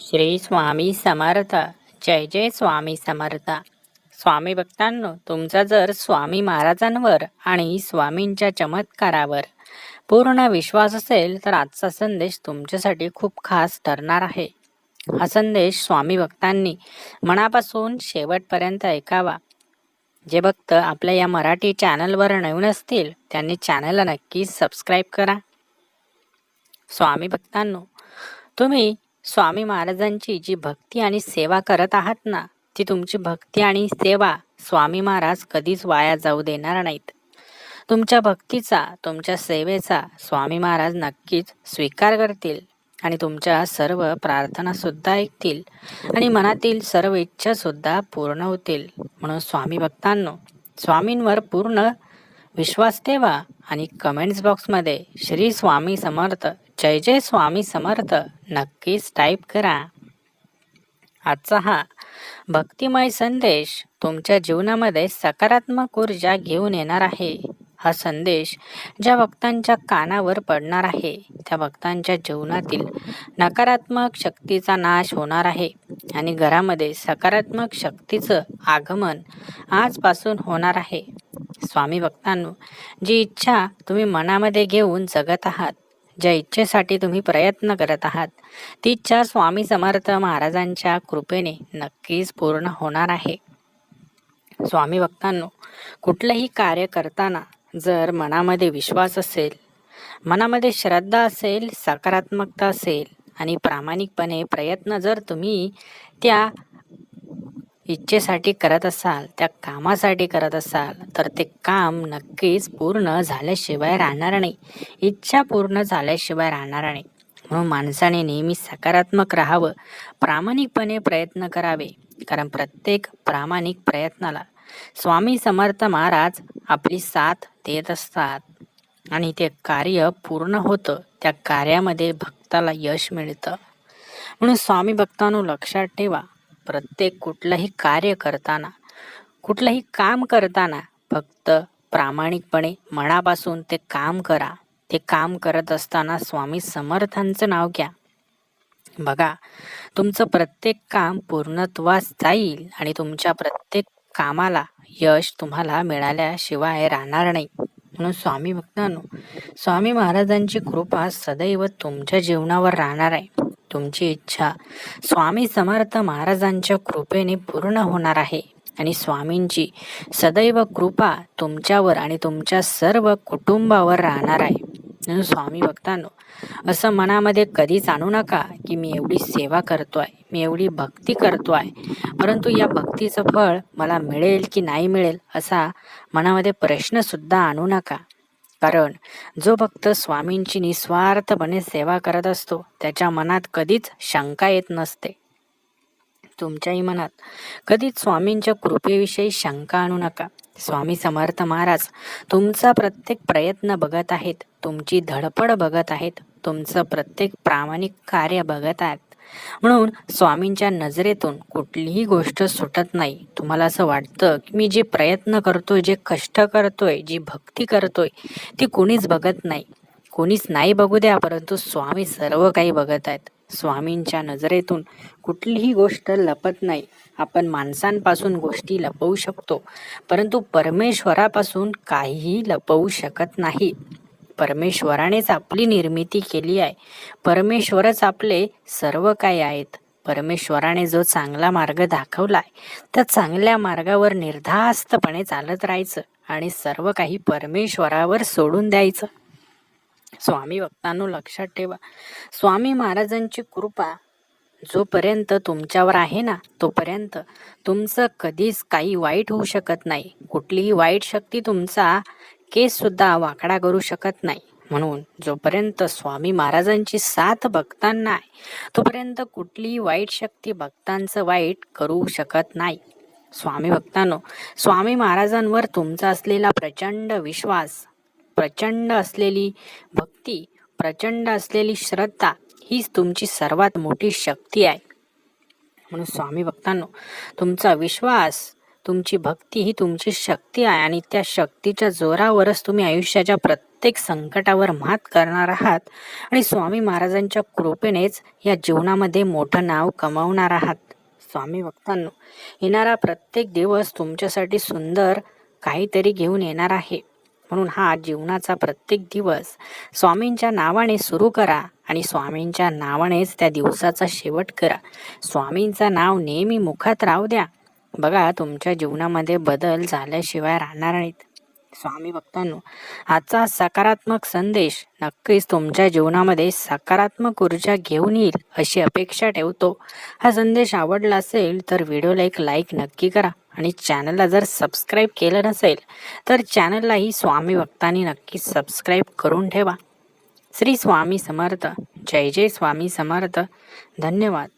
श्री स्वामी समर्थ. जय जय स्वामी समर्थ. स्वामी भक्तांनो, तुमचा जर स्वामी महाराजांवर आणि स्वामींच्या चमत्कारावर पूर्ण विश्वास असेल तर आजचा संदेश तुमच्यासाठी खूप खास ठरणार आहे. हा संदेश स्वामी भक्तांनी मनापासून शेवटपर्यंत ऐकावा. जे भक्त आपल्या या मराठी चॅनलवर नवीन असतील त्यांनी चॅनलला नक्कीच सबस्क्राईब करा. स्वामी भक्तांनो, तुम्ही स्वामी महाराजांची जी भक्ती आणि सेवा करत आहात ना, ती तुमची भक्ती आणि सेवा स्वामी महाराज कधीच वाया जाऊ देणार नाहीत. तुमच्या भक्तीचा, तुमच्या सेवेचा स्वामी महाराज नक्कीच स्वीकार करतील आणि तुमच्या सर्व प्रार्थना सुद्धा ऐकतील आणि मनातील सर्व इच्छा सुद्धा पूर्ण होतील. म्हणून स्वामी भक्तांनो, स्वामींवर पूर्ण विश्वास ठेवा आणि कमेंट्स बॉक्समध्ये श्री स्वामी समर्थ, जय जय स्वामी समर्थ नक्कीच टाईप करा. आजचा हा भक्तिमय संदेश तुमच्या जीवनामध्ये सकारात्मक ऊर्जा घेऊन येणार आहे. हा संदेश ज्या भक्तांच्या कानावर पडणार आहे त्या भक्तांच्या जीवनातील नकारात्मक शक्तीचा नाश होणार आहे आणि घरामध्ये सकारात्मक शक्तीचं आगमन आजपासून होणार आहे. स्वामी भक्तांनो, जी इच्छा तुम्ही मनामध्ये घेऊन जगत आहात, ज्या इच्छेसाठी तुम्ही प्रयत्न करत आहात, ती इच्छा स्वामी समर्थ महाराजांच्या कृपेने नक्कीच पूर्ण होणार आहे. स्वामी भक्तांनो, कुठलंही कार्य करताना जर मनामध्ये विश्वास असेल, मनामध्ये श्रद्धा असेल, सकारात्मकता असेल आणि प्रामाणिकपणे प्रयत्न जर तुम्ही त्या इच्छेसाठी करत असाल, त्या कामासाठी करत असाल, तर ते काम नक्कीच पूर्ण झाल्याशिवाय राहणार नाही. इच्छा पूर्ण झाल्याशिवाय राहणार नाही. म्हणून माणसाने नेहमी सकारात्मक राहावं, प्रामाणिकपणे प्रयत्न करावे. कारण प्रत्येक प्रामाणिक प्रयत्नाला स्वामी समर्थ महाराज आपली साथ देत असतात आणि ते कार्य पूर्ण होतं. त्या कार्यामध्ये भक्ताला यश मिळतं. म्हणून स्वामी भक्तांनो, लक्षात ठेवा, प्रत्येक कुठलंही कार्य करताना, कुठलंही काम करताना फक्त प्रामाणिकपणे मनापासून ते काम करा. ते काम करत असताना स्वामी समर्थांचं नाव घ्या. बघा, तुमचं प्रत्येक काम पूर्णत्वास जाईल आणि तुमच्या प्रत्येक कामाला यश तुम्हाला मिळाल्याशिवाय राहणार नाही. म्हणून स्वामी भक्तांनो, स्वामी महाराजांची कृपा सदैव तुमच्या जीवनावर राहणार आहे. तुमची इच्छा स्वामी समर्थ महाराजांच्या कृपेने पूर्ण होणार आहे आणि स्वामींची सदैव कृपा तुमच्यावर आणि तुमच्या सर्व कुटुंबावर राहणार आहे. म्हणून स्वामी भक्तांनो, असं मनामध्ये कधीच आणू नका की मी एवढी सेवा करतोय, मी एवढी भक्ती करतोय, परंतु या भक्तीचं फळ मला मिळेल की नाही मिळेल असा मनामध्ये प्रश्न सुद्धा आणू नका. कारण जो भक्त स्वामींची निस्वार्थपणे सेवा करत असतो त्याच्या मनात कधीच शंका येत नसते. तुमच्याही मनात कधीच स्वामींच्या कृपेविषयी शंका आणू नका. स्वामी समर्थ महाराज तुमचा प्रत्येक प्रयत्न बघत आहेत, तुमची धडपड बघत आहेत, तुमचं प्रत्येक प्रामाणिक कार्य बघत आहेत. म्हणून स्वामींच्या नजरेतून कुठलीही गोष्ट सुटत नाही. तुम्हाला असं वाटतं की मी जे प्रयत्न करतोय, जे कष्ट करतोय, जी भक्ती करतोय ती कोणीच बघत नाही. कोणीच नाही बघू द्या, परंतु स्वामी सर्व काही बघत आहेत. स्वामींच्या नजरेतून कुठलीही गोष्ट लपत नाही. आपण माणसांपासून गोष्टी लपवू शकतो, परंतु परमेश्वरापासून काहीही लपवू शकत नाही. परमेश्वरानेच आपली निर्मिती केली आहे. परमेश्वरच आपले सर्व काही आहेत. परमेश्वराने जो चांगला मार्ग दाखवलाय त्या चांगल्या मार्गावर निर्धास्तपणे चालत राहायचं आणि सर्व काही परमेश्वरावर सोडून द्यायचं. स्वामी भक्तांनो, लक्षात ठेवा, स्वामी महाराजांची कृपा जोपर्यंत तुमच्यावर आहे ना, तोपर्यंत तुमचं कधीच काही वाईट होऊ शकत नाही. कुठलीही वाईट शक्ती तुमचा केस सुद्धा वाकडा करू शकत नाही. म्हणून जोपर्यंत स्वामी महाराजांची साथ भक्तांना आहे तोपर्यंत कुठलीही वाईट शक्ती भक्तांचं वाईट करू शकत नाही. स्वामी भक्तांनो, स्वामी महाराजांवर तुमचा असलेला प्रचंड विश्वास, प्रचंड असलेली भक्ती, प्रचंड असलेली श्रद्धा हीच तुमची सर्वात मोठी शक्ती आहे. म्हणून स्वामी भक्तांनो, तुमचा विश्वास, तुमची भक्ती ही तुमची शक्ती आहे आणि त्या शक्तीच्या जोरावरच तुम्ही आयुष्याच्या प्रत्येक प्रत्येक संकटावर मात करणार आहात आणि स्वामी महाराजांच्या कृपेनेच या जीवनामध्ये मोठं नाव कमावणार आहात. स्वामी भक्तांनो, येणारा प्रत्येक दिवस तुमच्यासाठी सुंदर काहीतरी घेऊन येणार आहे. म्हणून हा जीवनाचा प्रत्येक दिवस स्वामींच्या नावाने सुरू करा आणि स्वामींच्या नावानेच त्या दिवसाचा शेवट करा. स्वामींचं नाव नेहमी मुखात राहू द्या. बघा, तुमच्या जीवनामध्ये बदल झाल्याशिवाय राहणार नाहीत. स्वामी भक्तांनो, आजचा सकारात्मक संदेश नक्कीच तुमच्या जीवनामध्ये सकारात्मक ऊर्जा घेऊन येईल अशी अपेक्षा ठेवतो. हा संदेश आवडला असेल तर व्हिडिओला एक लाईक नक्की करा आणि चॅनलला जर सबस्क्राईब केलं नसेल तर चॅनललाही स्वामी भक्तांनी नक्की सबस्क्राईब करून ठेवा. श्री स्वामी समर्थ. जय जय स्वामी समर्थ. धन्यवाद.